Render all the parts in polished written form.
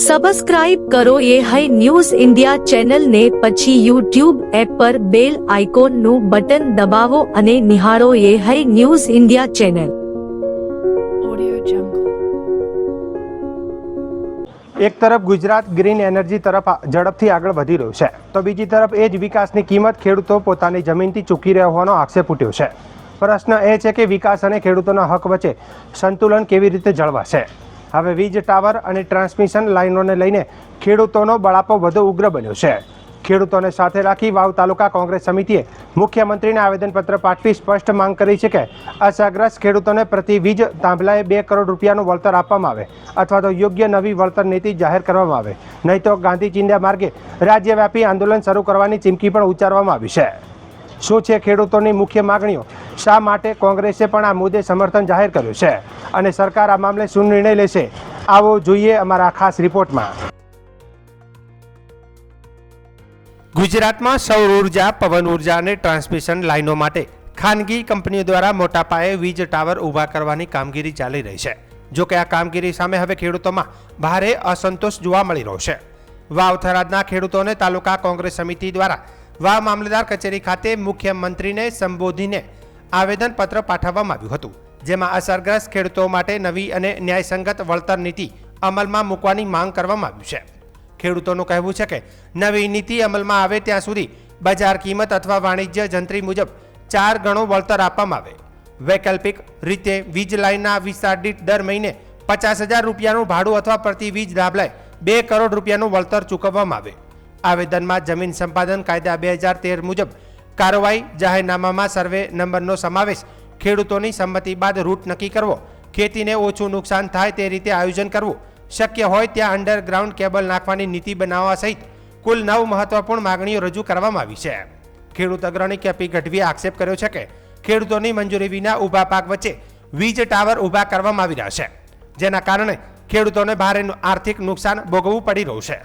Subscribe કરો એ હૈ news India ચેનલને, પછી યુટ્યુબ એપ પર બેલ આઇકોનનું બટન દબાવો અને નિહાળો એ હૈ ન્યૂઝ ઇન્ડિયા ચેનલ. એક તરફ ગુજરાત ગ્રીન એનર્જી તરફ ઝડપથી આગળ વધી રહ્યું છે, તો બીજી તરફ એ જ વિકાસની કિંમત ખેડૂતો પોતાની જમીનથી ચૂકી રહ્યા હોવાનો આક્ષેપ ઉઠ્યો છે. પ્રશ્ન એ છે કે વિકાસ અને ખેડૂતોના હક વચ્ચે સંતુલન કેવી રીતે જળવાશે? હવે વીજ ટાવર અને ટ્રાન્સમિશન લાઇનોને લઈને ખેડૂતોનો બળાપો વધુ ઉગ્ર બન્યો છે. ખેડૂતોને સાથે રાખી વાવ તાલુકા કોંગ્રેસ સમિતિએ મુખ્યમંત્રીને આવેદનપત્ર પાઠવી સ્પષ્ટ માંગ કરી છે કે અસરગ્રસ્ત ખેડૂતોને પ્રતિ વીજ થાંભલાએ 2 કરોડ રૂપિયાનું વળતર આપવામાં આવે અથવા તો યોગ્ય નવી વળતર નીતિ જાહેર કરવામાં આવે, નહીં તો ગાંધી ચિંધ્યા માર્ગે રાજ્યવ્યાપી આંદોલન શરૂ કરવાની ચીમકી પણ ઉચ્ચારવામાં આવી છે. શું છે ખેડૂતોની મુખ્ય માગણીઓ? શા માટે કોંગ્રેસે પણ આ મુદ્દે સમર્થન જાહેર કર્યું છે અને સરકાર આ મામલે શું નિર્ણય લેશે? આવો જોઈએ અમારા ખાસ રિપોર્ટમાં. ગુજરાતમાં સૌર ઉર્જા, પવન ઉર્જા અને ટ્રાન્સમિશન લાઇનો માટે ખાનગી કંપનીઓ દ્વારા મોટા પાયે વીજ ટાવર ઊભા કરવાની કામગીરી ચાલી રહી છે. જો કે આ કામગીરી સામે હવે ખેડૂતોમાં ભારે અસંતોષ જોવા મળી રહ્યો છે. વાવ થરાદના ખેડૂતોને તાલુકા કોંગ્રેસ સમિતિ દ્વારા વાવ મામલતદાર કચેરી ખાતે મુખ્યમંત્રીને સંબોધીને આવેદનપત્ર પાઠવવામાં આવ્યું હતું, જેમાં અસરગ્રસ્ત ખેડૂતો માટે નવી અને ન્યાયસંગત વળતર નીતિ અમલમાં મૂકવાની માંગ કરવામાં આવી છે. ખેડૂતોનું કહેવું છે કે નવી નીતિ અમલમાં આવે ત્યાં સુધી બજાર કિંમત અથવા વાણિજ્ય જંત્રી મુજબ 4 ગણો વળતર આપવામાં આવે. વૈકલ્પિક રીતે વીજ લાઇનના વિસ્તાર દીઠ દર મહિને 50,000 રૂપિયાનું ભાડું અથવા પ્રતિ વીજ થાંભલાએ 2 કરોડ રૂપિયાનું વળતર ચૂકવવામાં આવે. આવેદનમાં જમીન સંપાદન કાયદા 2013 મુજબ કાર્યવાહી, જાહેરનામામાં સર્વે નંબરનો સમાવેશ, ખેડૂતોની સંમતિ બાદ રૂટ નક્કી કરવો, ખેતીને ઓછું નુકસાન થાય તે રીતે આયોજન કરવું, શક્ય હોય ત્યાં અંડરગ્રાઉન્ડ કેબલ નાખવાની નીતિ બનાવવા સહિત કુલ 9 મહત્વપૂર્ણ માગણીઓ રજૂ કરવામાં આવી છે. ખેડૂત અગ્રણી કેપી ગઢવીએ આક્ષેપ કર્યો છે કે ખેડૂતોની મંજૂરી વિના ઊભા પાક વચ્ચે વીજ ટાવર ઊભા કરવામાં આવી રહ્યા છે, જેના કારણે ખેડૂતોને ભારે આર્થિક નુકસાન ભોગવવું પડી રહ્યું છે.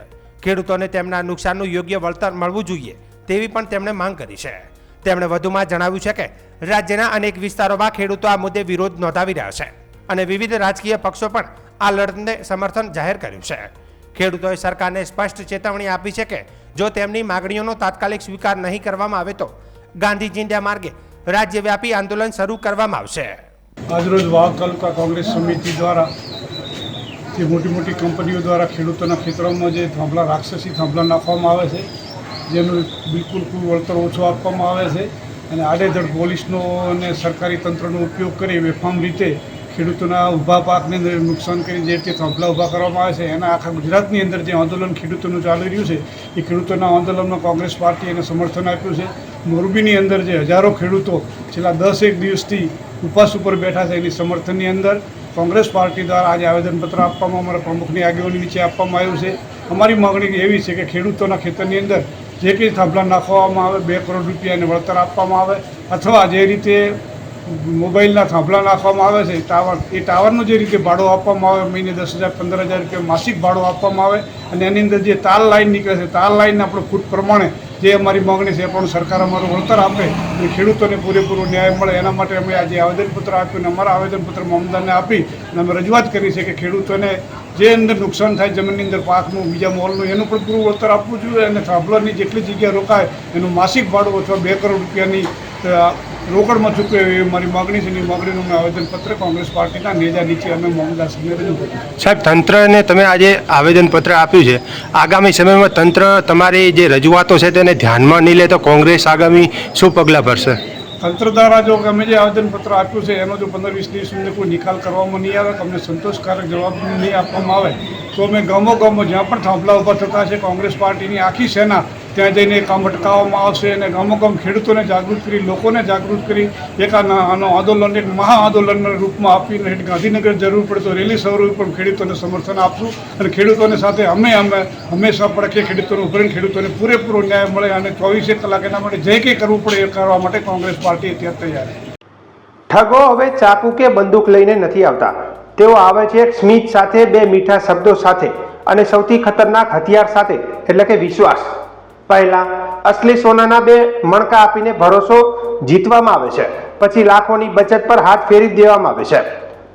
ખેડૂતોને તેમના નુકસાનનું યોગ્ય વળતર મળવું જોઈએ તેવી પણ તેમણે માંગ કરી છે. તેમણે વધુમાં જણાવ્યું છે કે રાજ્યના અનેક વિસ્તારોમાં ખેડૂતો આ મુદ્દે વિરોધ નોંધાવી રહ્યા છે અને વિવિધ રાજકીય પક્ષો પણ આ લડતને સમર્થન જાહેર કર્યું છે. ખેડૂતોએ સરકારને સ્પષ્ટ ચેતવણી આપી છે કે જો તેમની માગણીઓનો તાત્કાલિક સ્વીકાર નહીં કરવામાં આવે તો ગાંધી ચિંધ્યા માર્ગે રાજ્યવ્યાપી આંદોલન શરૂ કરવામાં આવશે. આજરોજ વાવ તાલુકા કોંગ્રેસ સમિતિ દ્વારા જે મોટી કંપનીઓ દ્વારા ખેડૂતોના ખેતરોમાં જે થાંભલા, રાક્ષસી થાંભલા નાખવામાં આવે છે, જેનું બિલકુલ વળતર ઓછું આપવામાં આવે છે અને આડેધડ પોલીસનો અને સરકારી તંત્રનો ઉપયોગ કરી બેફામ રીતે ખેડૂતોના ઊભા પાકને નુકસાન કરી જે રીતે થાંભલા ઊભા કરવામાં આવે છે, એના આખા ગુજરાતની અંદર જે આંદોલન ખેડૂતોનું ચાલી રહ્યું છે એ ખેડૂતોના આંદોલનમાં કોંગ્રેસ પાર્ટી એને સમર્થન આપ્યું છે. મોરબીની અંદર જે હજારો ખેડૂતો છેલ્લા 10-1 દિવસથી ઉપવાસ ઉપર બેઠા છે, એની સમર્થનની અંદર કોંગ્રેસ પાર્ટી દ્વારા આજે આવેદનપત્ર આપવામાં અમારા પ્રમુખની આગેવાની નીચે આપવામાં આવ્યું છે. અમારી માગણી એવી છે કે ખેડૂતોના ખેતરની અંદર જે કંઈ થાંભલા નાખવામાં આવે 2 કરોડ રૂપિયાને વળતર આપવામાં આવે, અથવા જે રીતે મોબાઈલના થાંભલા નાખવામાં આવે છે ટાવર, એ ટાવરનું જે રીતે ભાડું આપવામાં આવે, મહિને 10,000-15,000 રૂપિયા માસિક ભાડું આપવામાં આવે અને એની અંદર જે તાર લાઈન નીકળે છે, તાર લાઈનને આપણે ફૂટ પ્રમાણે જે અમારી માગણી છે એ પણ સરકાર અમારું વળતર આપે અને ખેડૂતોને પૂરેપૂરો ન્યાય મળે, એના માટે અમે આજે આવેદનપત્ર આપ્યું અને અમારા આવેદનપત્ર મામલતદારને આપી અને અમે રજૂઆત કરી છે કે ખેડૂતોને જે અંદર નુકસાન થાય જમીનની અંદર પાકનું, બીજા મોલનું, એનું પણ પૂરું વળતર આપવું જોઈએ અને થાંભલાની જેટલી જગ્યા રોકાય એનું માસિક ભાડું અથવા 2 કરોડ રૂપિયાની રોકડમાં ચૂકવે એવી મારી માગણી છે. એની માગણીનું અમે આવેદનપત્ર કોંગ્રેસ પાર્ટીના નેજા નીચે અમે મામલતદારશ્રીને રજૂ કર્યું. સાહેબ, તંત્રને તમે આજે આવેદનપત્ર આપ્યું છે, આગામી સમયમાં તંત્ર તમારી જે રજૂઆતો છે તેને ધ્યાનમાં નહીં લે તો કોંગ્રેસ આગામી શું પગલાં ભરશે? તંત્ર દ્વારા જો અમે જે આવેદનપત્ર આપ્યું છે એનો જો 15-20 દિવસ સુધી કોઈ નિકાલ કરવામાં નહીં આવે, અમને સંતોષકારક જવાબ નહીં આપવામાં આવે તો અમે ગામો જ્યાં પણ થાંભલા ઊભા થતા છે કોંગ્રેસ પાર્ટીની આખી સેના ત્યાં જઈને કામ અટકાવવામાં આવશે અને ગામ ખેડૂતોને જાગૃત કરી, લોકોને જાગૃત કરી એક આનો આંદોલન એક મહા આંદોલનના રૂપમાં આપીને ગાંધીનગર જરૂર પડે તો રેલી સ્વરૂપે પણ ખેડૂતોને સમર્થન આપશું અને ખેડૂતોને સાથે અમે હંમેશા પડકે ખેડૂતોને ઉભરીને ખેડૂતોને પૂરેપૂરો ન્યાય મળે અને 24 કલાક એના માટે જે કંઈ કરવું પડે એ કરવા માટે કોંગ્રેસ પાર્ટી અત્યારે તૈયાર છે. ઠગો હવે ચાકુ કે બંદૂક લઈને નથી આવતા, તેઓ આવે છે એક સ્મિત સાથે, 2 મીઠા શબ્દો સાથે અને સૌથી ખતરનાક હથિયાર સાથે, એટલે કે વિશ્વાસ. પહેલા અસલી સોનાના 2 મણકા આપીને ભરોસો જીતવામાં આવે છે, પછી લાખોની બચત પર હાથ ફેરી દેવામાં આવે છે.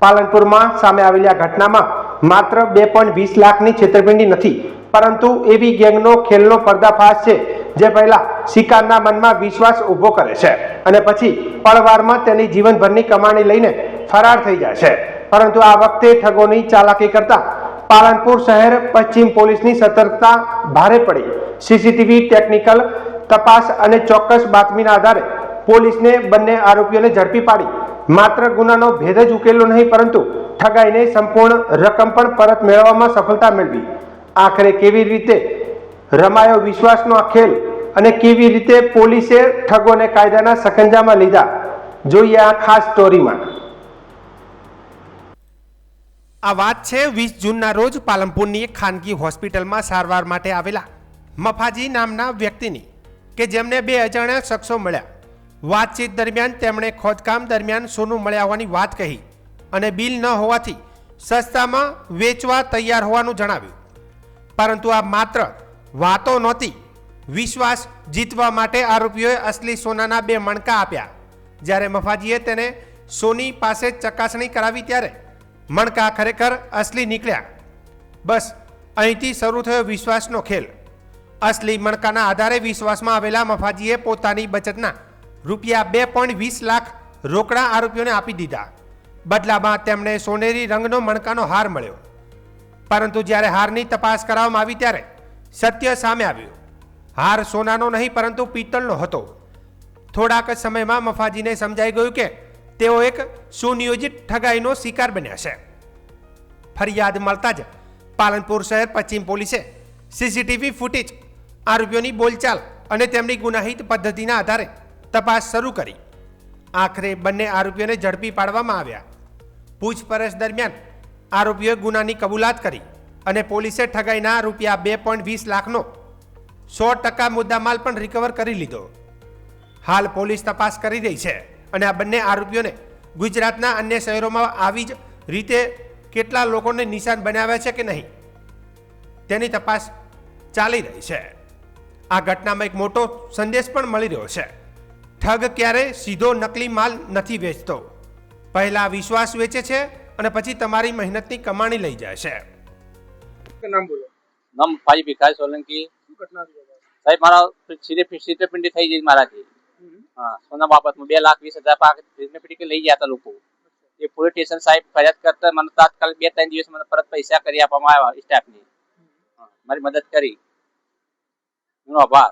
પાલનપુરમાં સામે આવેલી આ ઘટનામાં માત્ર 2.20 લાખની છેતરપિંડી નથી, પરંતુ એવી ગેંગનો ખેલનો પર્દાફાશ છે જે પહેલા શિકારના મનમાં વિશ્વાસ ઊભો કરે છે અને પછી પળવારમાં તેની જીવનભરની કમાણી લઈને ફરાર થઈ જાય છે. પરંતુ આ વખતે ઠગોની ચાલાકી કરતા પાલનપુર શહેર પશ્ચિમ પોલીસની સતર્કતા ભારે પડી. સીસીટીવી ટેકનિકલ તપાસ અને ચોક્કસ બાતમીના આધારે પોલીસને બંને આરોપીઓને ઝડપી પાડી માત્ર ગુનાનો ભેદ જ ઉકેલ્યો નહીં, પરંતુ ઠગાઈને સંપૂર્ણ રકમ પણ પરત મેળવવામાં સફળતા મેળવી. આખરે કેવી રીતે રમાયો વિશ્વાસનો આ ખેલ અને કેવી રીતે પોલીસે ઠગોને કાયદાના સકંજામાં લીધા, જોઈએ આ ખાસ સ્ટોરીમાં. આ વાત છે 20 જૂનના રોજ પાલનપુરની એક ખાનગી હોસ્પિટલમાં સારવાર માટે આવેલા મફાજી નામના વ્યક્તિની, કે જેમને 2 અજાણ્યા શખ્સો મળ્યા. વાતચીત દરમિયાન તેમણે ખોદકામ દરમિયાન સોનું મળ્યા હોવાની વાત કહી અને બિલ ન હોવાથી સસ્તામાં વેચવા તૈયાર હોવાનું જણાવ્યું. પરંતુ આ માત્ર વાતો નહોતી. વિશ્વાસ જીતવા માટે આરોપીઓએ અસલી સોનાના 2 મણકા આપ્યા. જ્યારે મફાજીએ તેને સોની પાસે ચકાસણી કરાવી ત્યારે મણકા ખરેખર અસલી નીકળ્યા. બસ અહીંથી શરૂ થયો વિશ્વાસનો ખેલ. અસલી મણકાના આધારે વિશ્વાસમાં આવેલા મફાજીએ પોતાની બચતના રૂપિયા 2.20 લાખ રોકડા આરોપીઓને આપી દીધા. બદલામાં તેમણે સોનેરી રંગનો મણકાનો હાર મળ્યો. પરંતુ જ્યારે હારની તપાસ કરવામાં આવી ત્યારે સત્ય સામે આવ્યું. હાર સોનાનો નહીં પરંતુ પિત્તળનો હતો. થોડાક સમયમાં મફાજીને સમજાઈ ગયું કે તેઓ એક સુનિયોજિત ઠગાઈનો શિકાર બન્યા છે. ફરિયાદ મળતા જ પાલનપુર શહેર પશ્ચિમ પોલીસે સીસીટીવી ફૂટેજ, આરોપીઓની બોલચાલ અને તેમની ગુનાહિત પદ્ધતિના આધારે તપાસ શરૂ કરી. આખરે બંને આરોપીઓને ઝડપી પાડવામાં આવ્યા. પૂછપરછ દરમિયાન આરોપીઓએ ગુનાની કબૂલાત કરી અને પોલીસે ઠગાઈના રૂપિયા 2.20 લાખનો 100% મુદ્દામાલ પણ રિકવર કરી લીધો. હાલ પોલીસ તપાસ કરી રહી છે અને આ બંને આરોપીઓને ગુજરાતના અન્ય શહેરોમાં આવી જ રીતે કેટલા લોકોને નિશાન બનાવ્યા છે કે નહીં તેની તપાસ ચાલી રહી છે. આ ઘટનામાં એક મોટો સંદેશ પણ મળી રહ્યો છે. ઠગ ક્યારે સીધો નકલી માલ નથી વેચતો. પહેલા વિશ્વાસ વેચે છે અને પછી તમારી મહેનતની કમાણી લઈ જાય છે. નામ બોલો. નામ ભાઈ ભીખાઈ સોલંકી. શું ઘટના થઈ? સાહેબ મારા છેતરપિંડી થઈ ગઈ મારાથી. હા, સોના બાબતમાં 2,20,000 પાક પીટી લઈ ગયા હતા લોકો. એ પોલીસ સ્ટેશન સાહેબ ફરિયાદ કરતા મને તાત્કાલિક 2-3 દિવસ મને પરત પૈસા કરી આપવામાં આવ્યા સ્ટાફને. મારી મદદ કરી, એનો આભાર.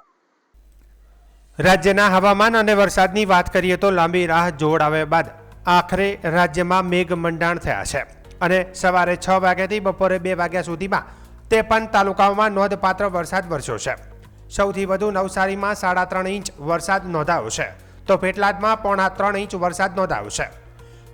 રાજ્યના હવામાન અને વરસાદની વાત કરીએ તો લાંબી રાહ જોડાવ્યા બાદ આખરે રાજ્યમાં મેઘ મંડાણ થયા છે અને સવારે 6 વાગ્યાથી બપોરે 2 વાગ્યા સુધીમાં 53 તાલુકાઓમાં નોંધપાત્ર વરસાદ વરસ્યો છે. સૌથી વધુ નવસારીમાં 3.5 ઇંચ વરસાદ નોંધાયો છે તો પેટલાદમાં 3.5 ઇંચ વરસાદ નોંધાયો છે.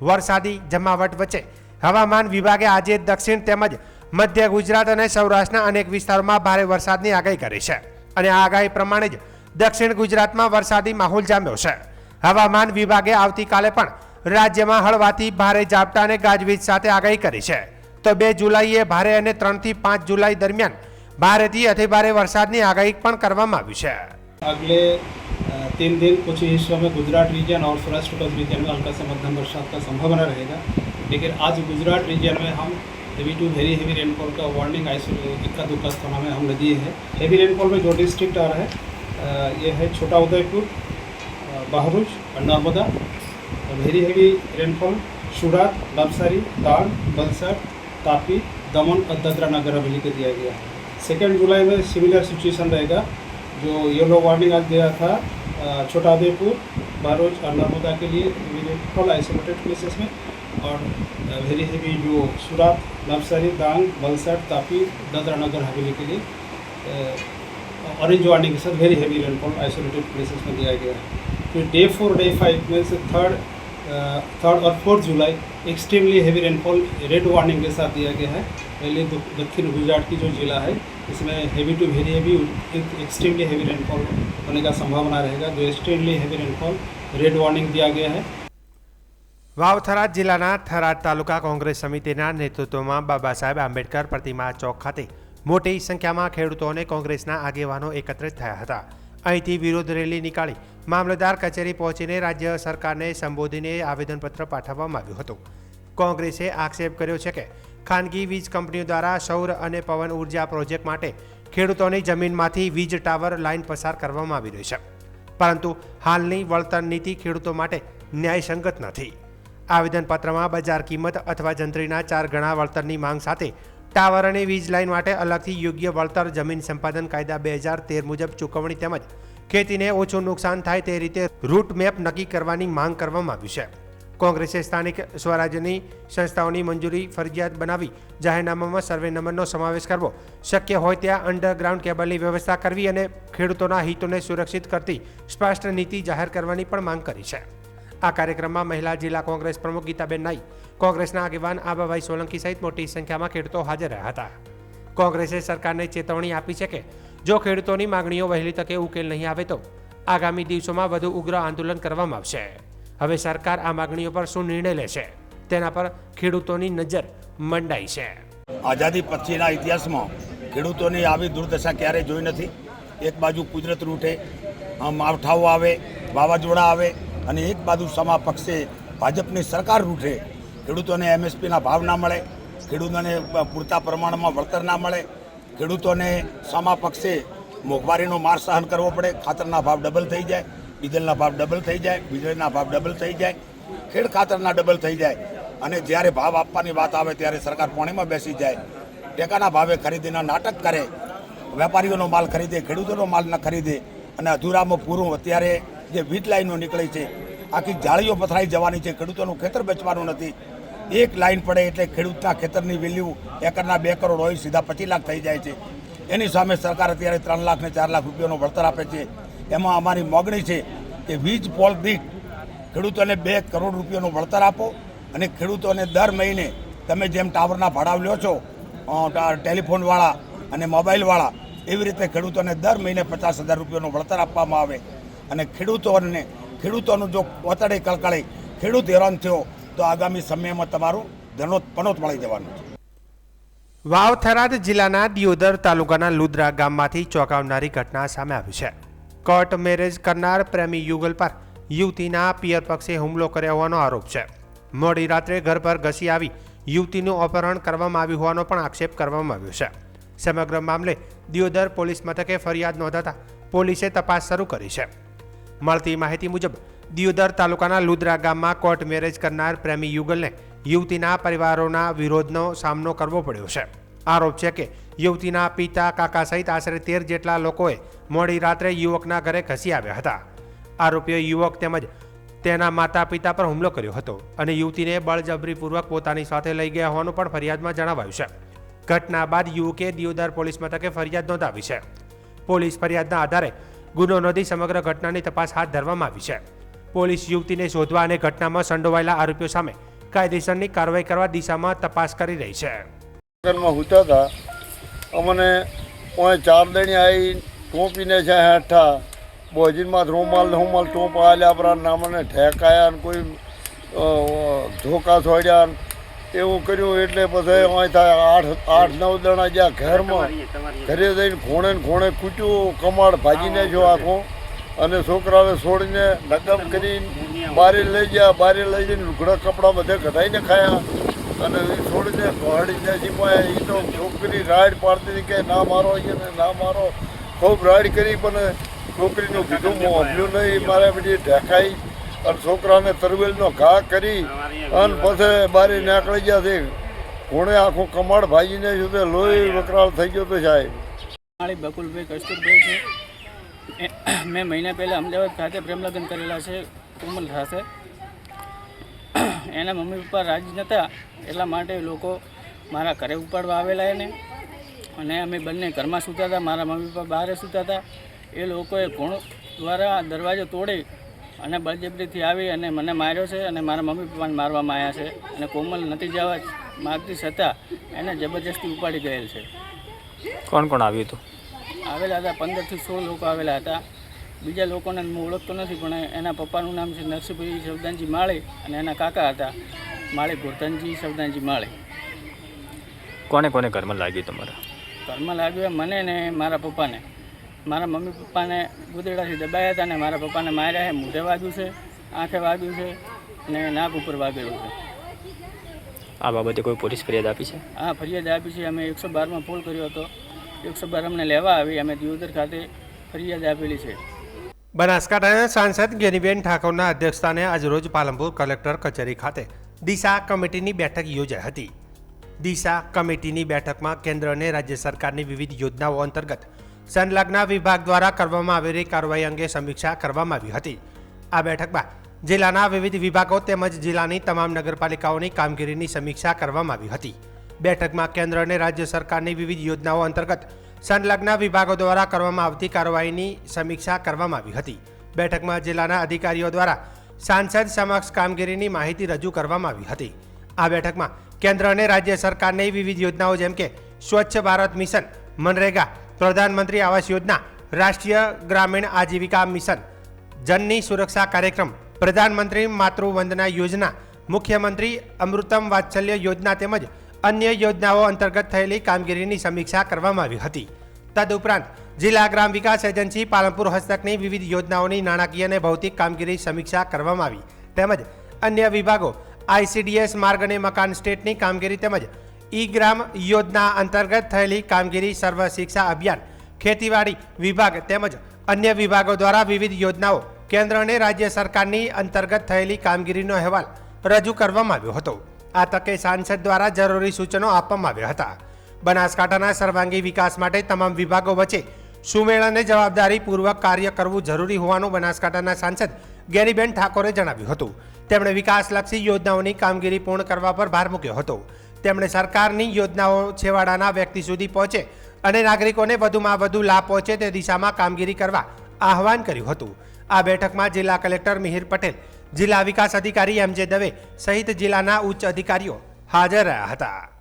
વરસાદી જમાવટ વચ્ચે હવામાન વિભાગે આજે દક્ષિણ તેમજ મધ્ય ગુજરાત અને સૌરાષ્ટ્રના અનેક વિસ્તારોમાં ભારે વરસાદની આગાહી કરી છે અને આ આગાહી પ્રમાણે જ દક્ષિણ ગુજરાતમાં વરસાદી માહોલ જામ્યો છે. હવામાન વિભાગે આવતીકાલે પણ રાજ્યમાં હળવાથી ભારે ઝાપટા અને ગાજવીજ સાથે આગાહી કરી છે તો 2 જુલાઈએ ભારે અને 3 થી 5 જુલાઈ દરમિયાન ભારેથી અતિભારે વરસાદની આગાહી પણ કરવામાં આવી છે. अगले 3 दिन कुछ हिस्सों में गुजरात रीजन और सौराष्ट्र रीजन में हल्का से मध्यम बरसात का संभावना रहेगा. लेकिन आज गुजरात रीजन में हम heavy to very heavy rainfall का वार्निंग इक्का दुक्का स्थानों में हमने दिए हैं. हेवी रेनफॉल में जो डिस्ट्रिक्ट आ रहा है ये है छोटा उदयपुर, बहरुच और नर्मदा. वेरी हेवी रेनफॉल सूरत, नवसारी, दान, वलसाड, तापी, दमन और दादरा नगर हवेली को दिया गया है. 2 जुलाई में सिमिलर सिचुएशन रहेगा. जो येलो वार्निंग आज दिया था छोटा उदयपुर, भरूच और नर्मदा के लिए हेवी रेनफॉल आइसोलेटेड प्लेसेस में, और वेरी हेवी जो सूरत, नवसारी, दांग, वलसाड, तापी, दादरा नगर हवेली के लिए ऑरेंज वार्निंग के साथ very heavy rainfall isolated places में दिया गया है. फिर डे 4, डे 5 में से 3rd और 4th जुलाई extremely heavy rainfall red warning के साथ दिया गया है. पहले दक्षिण गुजरात की जो जिला है इसमें heavy to very heavy extremely heavy rainfall होने का संभावना रहेगा. जो extremely heavy rainfall red warning दिया गया है. વાવ-થરાદ જિલ્લાના થરાદ તાલુકા કોંગ્રેસ સમિતિના નેતૃત્વમાં બાબા સાહેબ આંબેડકર પ્રતિમા ચોક ખાતે મોટી સંખ્યામાં ખેડૂતો અને કોંગ્રેસના આગેવાનો એકત્રિત થયા હતા. અહીંથી વિરોધ રેલી નીકાળી મામલતદાર કચેરી પહોંચીને રાજ્ય સરકારને સંબોધીને આવેદનપત્ર પાઠવવામાં આવ્યું હતું. કોંગ્રેસે આક્ષેપ કર્યો છે કે ખાનગી વીજ કંપનીઓ દ્વારા સૌર અને પવન ઉર્જા પ્રોજેક્ટ માટે ખેડૂતોની જમીનમાંથી વીજ ટાવર લાઇન પસાર કરવામાં આવી રહી છે, પરંતુ હાલની વળતર નીતિ ખેડૂતો માટે ન્યાયસંગત નથી. આવેદનપત્રમાં બજાર કિંમત અથવા જંત્રીના 4 ગણા વળતરની માંગ સાથે ટાવર અને વીજ લાઇન માટે અલગથી યોગ્ય વળતર, જમીન સંપાદન કાયદા 2013 મુજબ ચૂકવણી તેમજ ખેતીને ઓછું નુકસાન થાય તે રીતે રૂટ મેપ નક્કી કરવાની માંગ કરવામાં આવી છે. કોંગ્રેસે સ્થાનિક સ્વરાજ્યની સંસ્થાઓની મંજૂરી ફરજિયાત બનાવી જાહેરનામામાં સર્વે નંબરનો સમાવેશ કરવો, શક્ય હોય ત્યાં અંડરગ્રાઉન્ડ કેબલની વ્યવસ્થા કરવી અને ખેડૂતોના હિતોને સુરક્ષિત કરતી સ્પષ્ટ નીતિ જાહેર કરવાની પણ માંગ કરી છે. આ કાર્યક્રમમાં મહિલા જિલ્લા કોંગ્રેસ પ્રમુખ ગીતાબેન નાઈ, કોંગ્રેસના આગેવાન આબાભાઈ સોલંકી સહિત મોટી સંખ્યામાં ખેડૂતો હાજર રહ્યા હતા. કોંગ્રેસે સરકારને ચેતવણી આપી છે કે જો ખેડૂતોની માંગણીઓ વહેલી તકે ઉકેલ નહીં આવે તો આગામી દિવસોમાં વધુ ઉગ્ર આંદોલન કરવામાં આવશે. હવે સરકાર આ માંગણીઓ પર શું નિર્ણય લેશે તેના પર ખેડૂતોની નજર મંડાઈ છે. આઝાદી પછીના ઇતિહાસમાં ખેડૂતોની આવી દુર્દશા ક્યારેય જોઈ નથી. એક બાજુ કુદરત રૂઠે, માવઠાઓ આવે, વાવાઝોડા આવે અને એક બાજુ સમા પક્ષે ભાજપની સરકાર રૂઠે. ખેડૂતોને MSPના ભાવ ના મળે, ખેડૂતોને પૂરતા પ્રમાણમાં વળતર ના મળે, ખેડૂતોને સમા પક્ષે મોંઘવારીનો માર સહન કરવો પડે, ખાતરના ભાવ ડબલ થઈ જાય, ડીઝલના ભાવ ડબલ થઈ જાય, વીજળીના ભાવ ડબલ થઈ જાય, ખેડ ખાતરના ડબલ થઈ જાય અને જ્યારે ભાવ આપવાની વાત આવે ત્યારે સરકાર પોણીમાં બેસી જાય, ટેકાના ભાવે ખરીદીના નાટક કરે, વેપારીઓનો માલ ખરીદે, ખેડૂતોનો માલ ન ખરીદે અને અધૂરામાં પૂરું. અત્યારે જે વીજ લાઈનો નીકળી છે, આખી જાળીઓ પથરાઈ જવાની છે, ખેડૂતોનું ખેતર વેચવાનું નથી. એક લાઈન પડે એટલે ખેડૂતના ખેતરની વેલ્યુ એકરના 2 કરોડ હોય સીધા 25 લાખ થઈ જાય છે. એની સામે સરકાર અત્યારે 3 લાખ ને 4 લાખ રૂપિયાનો વળતર આપે છે. એમાં અમારી માગણી છે કે વીજ પોલ દીઠ ખેડૂતોને 2 કરોડ રૂપિયાનું વળતર આપો અને ખેડૂતોને દર મહિને તમે જેમ ટાવરના ભાડા લ્યો છો ટેલિફોનવાળા અને મોબાઈલવાળા, એવી રીતે ખેડૂતોને દર મહિને 50,000 રૂપિયાનું વળતર આપવામાં આવે અને ખેડૂતોનું જો પોતડે કળકળે ખેડૂત હેરાન થયો તો આગામી સમયમાં તમારું પનોત મળી જવાનું છે. વાવ થરાદ જિલ્લાના દિયોદર તાલુકાના લુદ્રા ગામમાંથી ચોંકાવનારી ઘટના સામે આવી છે. કોર્ટ મેરેજ કરનાર પ્રેમી યુગલ પર યુવતીના પિયર પક્ષે હુમલો કર્યો હોવાનો આરોપ છે. મોડી રાત્રે ઘર પર ઘસી આવી યુવતીનું અપહરણ કરવામાં આવ્યું હોવાનો પણ આક્ષેપ કરવામાં આવ્યો છે. સમગ્ર મામલે દિયોદર પોલીસ મથકે ફરિયાદ નોંધાતા પોલીસે તપાસ શરૂ કરી છે. મળતી માહિતી મુજબ દિયોદર તાલુકાના લુદ્રા ગામમાં કોર્ટ મેરેજ કરનાર પ્રેમી યુગલને યુવતીના પરિવારોના વિરોધનો સામનો કરવો પડ્યો છે. આરોપ છે કે યુવતીના પિતા, કાકા સહિત આશરે 13 જેટલા લોકોએ મોડી રાત્રે યુવકના ઘરે ઘસી આવ્યા હતા. આરોપીઓએ યુવક તેમજ તેના માતા પિતા પર હુમલો કર્યો હતો અને યુવતીને બળજબરીપૂર્વક પોતાની સાથે લઈ ગયા હોવાનું પણ ફરિયાદમાં જણાવાયું છે. ઘટના બાદ યુવકે દિયોદર પોલીસ મથકે ફરિયાદ નોંધાવી છે. પોલીસ ફરિયાદના આધારે ગુનો નોંધી સમગ્ર ઘટનાની તપાસ હાથ ધરવામાં આવી છે. પોલીસ યુવતીને શોધવા અને ઘટનામાં સંડોવાયેલા આરોપીઓ સામે કાયદેસરની કાર્યવાહી કરવા દિશામાં તપાસ કરી રહી છે. હોતા હતા અમને 4 દણી આવી ટોપીને છે હેઠા બોજીનમાં રૂમાલ ટોપ આલ્યા આપણા નામને ઠેકાયા ને કોઈ ધોકા છોડ્યા એવું કર્યું. એટલે પછી અહીં થાય 8-9 દણા જ્યાં ઘરમાં ઘરે જઈને ખૂણે કૂટ્યું, કમાડ ભાજીને જો આખો અને છોકરાને છોડીને નગમ કરી બારે લઈ ગયા. બારે લઈ જઈને લુગડા કપડાં બધે કઢાઈને ખાયા અને છોડીને પહાડીને જીમાયા. એ તો છોકરી રાઈડ પાડતી હતી કે ના મારો અહીંયા ના મારો, ખૂબ રાઈડ કરી પણ છોકરીનું કીધું મોભલ્યું નહીં. મારે બધી ઢેકાઈ અને છોકરાને તરવેલનો ઘા કરી અને પછી બારે નીકળી ગયા છે. ખૂણે આખું કમાડ ભાજીને સુધી લોહી વકરાળ થઈ ગયો તો સાહેબ. મારી બકુલભાઈ કસ્તુરભાઈ છે. મેં મહિના પહેલાં અમદાવાદ ખાતે પ્રેમ લગ્ન કરેલા છે કોમલ સાથે. એના મમ્મી પપ્પા રાજી નહોતા, એટલા માટે લોકો મારા ઘરે ઉપાડવા આવેલા એને, અને અમે બંને ઘરમાં સૂતા હતા, મારા મમ્મી પપ્પા બહાર સૂતા હતા. એ લોકોએ ઘોણો દ્વારા દરવાજો તોડી અને બળજબરીથી આવી અને મને માર્યો છે અને મારા મમ્મી પપ્પાને મારવામાં આવ્યા છે. અને કોમલ નથી જવા માગતી છતાં એને જબરજસ્તી ઉપાડી ગયેલ છે. કોણ કોણ આવ્યું હતું? આવેલા હતા 15 થી 16 લોકો આવેલા હતા. બીજા લોકોને હું ઓળખતો નથી, પણ એના પપ્પાનું નામ છે નરસિંહભાઈ સવદાનજી માળી અને એના કાકા હતા માળી ગોરધનજી સવદાનજી માળી. કોને કોને ઘરમાં લાગ્યું તમારા? ઘરમાં લાગ્યું મને ને મારા પપ્પાને. મારા મમ્મી પપ્પાને ગુદેડાથી દબાયા હતા અને મારા પપ્પાને માર્યા છે. મોઢે વાગ્યું છે, આંખે વાગ્યું છે અને નાક ઉપર વાગેલું છે. આ બાબતે કોઈ પોલીસ ફરિયાદ આપી છે? હા, ફરિયાદ આપી છે. અમે 112માં ફોન કર્યો હતો. 112 અમને લેવા આવી. અમે દિયોદર ખાતે ફરિયાદ આપેલી છે. બનાસકાંઠાના સાંસદ ગેનીબેન ઠાકોરના અધ્યક્ષસ્થાને આજરોજ પાલનપુર કલેક્ટર કચેરી ખાતે દિશા કમિટીની બેઠક યોજાઈ હતી. દિશા કમિટીની બેઠકમાં કેન્દ્ર અને રાજ્ય સરકારની વિવિધ યોજનાઓ અંતર્ગત સંલગ્ન વિભાગ દ્વારા કરવામાં આવેલી કાર્યવાહી અંગે સમીક્ષા કરવામાં આવી હતી. આ બેઠકમાં જિલ્લાના વિવિધ વિભાગો તેમજ જિલ્લાની તમામ નગરપાલિકાઓની કામગીરીની સમીક્ષા કરવામાં આવી હતી. બેઠકમાં કેન્દ્ર અને રાજ્ય સરકારની વિવિધ યોજનાઓ અંતર્ગત સંલગ્ન વિભાગો દ્વારા કરવામાં આવતી કાર્યવાહીની સમીક્ષા કરવામાં આવી હતી. બેઠકમાં જિલ્લાના અધિકારીઓ દ્વારા સાંસદ સમક્ષ કામગીરીની માહિતી રજૂ કરવામાં આવી હતી. આ બેઠકમાં કેન્દ્ર અને રાજ્ય સરકારની વિવિધ યોજનાઓ જેમ કે સ્વચ્છ ભારત મિશન, મનરેગા, પ્રધાનમંત્રી આવાસ યોજના, રાષ્ટ્રીય ગ્રામીણ આજીવિકા મિશન, જનની સુરક્ષા કાર્યક્રમ, પ્રધાનમંત્રી માતૃવંદના યોજના, મુખ્યમંત્રી અમૃતમ વાત્સલ્ય યોજના તેમજ અન્ય યોજનાઓ અંતર્ગત થયેલી કામગીરીની સમીક્ષા કરવામાં આવી હતી. તદુપરાંત જિલ્લા ગ્રામ વિકાસ એજન્સી પાલનપુર હસ્તકની વિવિધ યોજનાઓની નાણાકીય અને ભૌતિક કામગીરી સમીક્ષા કરવામાં આવી તેમજ અન્ય વિભાગો ICDS માર્ગ અને મકાન સ્ટેટની કામગીરી તેમજ ઈ ગ્રામ યોજના અંતર્ગત થયેલી કામગીરી, સર્વ શિક્ષા અભિયાન, ખેતીવાડી વિભાગ તેમજ અન્ય વિભાગો દ્વારા વિવિધ યોજનાઓ, કેન્દ્ર અને રાજ્ય સરકારની અંતર્ગત થયેલી કામગીરીનો અહેવાલ રજૂ કરવામાં આવ્યો હતો. આ તકે સાંસદ દ્વારા જરૂરી સૂચનો આપવામાં આવ્યા હતા. બનાસકાંઠાના સર્વાંગી વિકાસ માટે તમામ વિભાગો વચ્ચે સુમેળ અને જવાબદારીપૂર્વક કાર્ય કરવું જરૂરી હોવાનું બનાસકાંઠાના સાંસદ ગેનીબેન ઠાકોરે જણાવ્યું હતું. તેમણે વિકાસલક્ષી યોજનાઓની કામગીરી પૂર્ણ કરવા પર ભાર મૂક્યો હતો. તેમણે સરકારની યોજનાઓ છેવાડાના વ્યક્તિ સુધી પહોંચે અને નાગરિકોને વધુમાં વધુ લાભ પહોંચે તે દિશામાં કામગીરી કરવા આહવાન કર્યું હતું. આ બેઠકમાં જિલ્લા કલેક્ટર મિહિર પટેલ, જિલ્લા વિકાસ અધિકારી MJ દવે સહિત જિલ્લાના ઉચ્ચ અધિકારીઓ હાજર રહ્યા હતા.